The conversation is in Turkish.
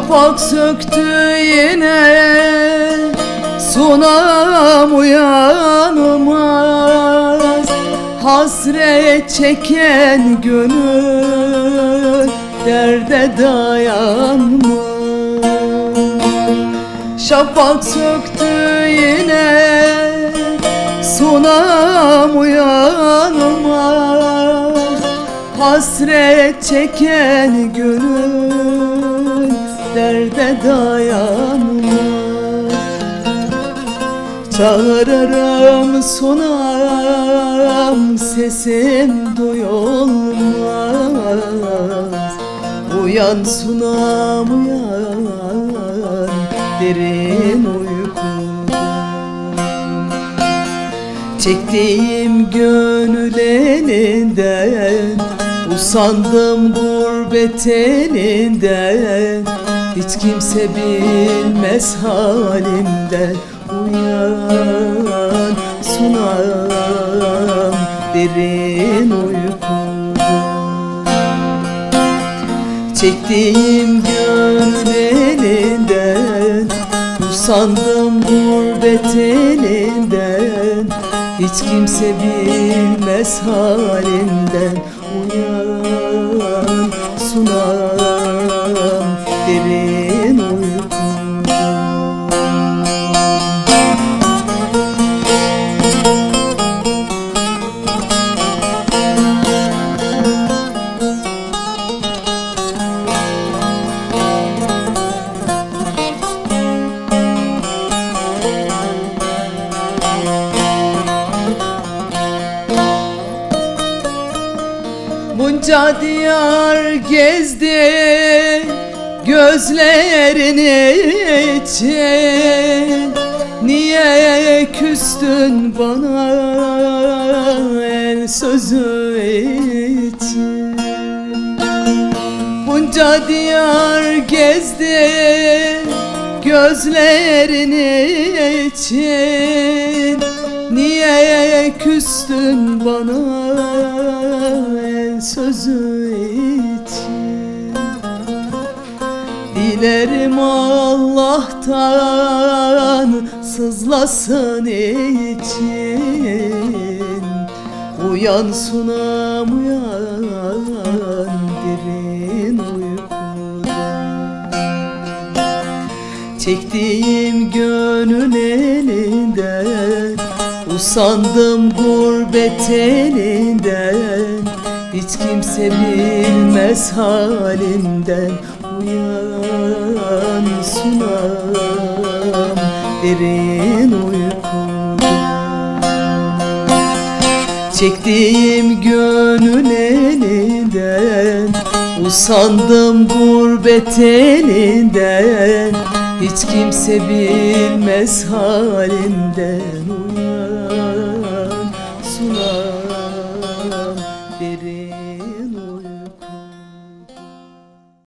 Şafak söktü yine, sunam uyanmaz. Hasret çeken gönül derde dayanmaz. Şafak söktü yine, sunam uyanmaz. Hasret çeken gönül derde dayanmaz. Çağırırım sunam, sesim duyulmaz. Uyan sunam uyan, derin uykuda. Çektiğim gönül elinden, usandım gurbet elinden. Hiç kimse bilmez halimden. Uyan sunam, derin uykuda. Çektiğim gönül elinden, usandım gurbet elinden. Hiç kimse bilmez halimden. Uyan sunam, derin uykuda. Bunca diyar gezdi gözlerin için. Niye küstün bana el sözü için? Bunca diyar gezdi gözlerin için. Niye küstün bana el sözü için? Dilerim Allah'tan sızlasın için. Uyan sunam uyan, derin uykuda. Çektiğim gönül elinden, usandım gurbet elinden. Hiç kimse bilmez halimden. Uyan sunam, derin uykuda. Çektiğim gönül elinden, usandım gurbet elinden. Hiç kimse bilmez halimden. Uyan sunam, derin uykuda.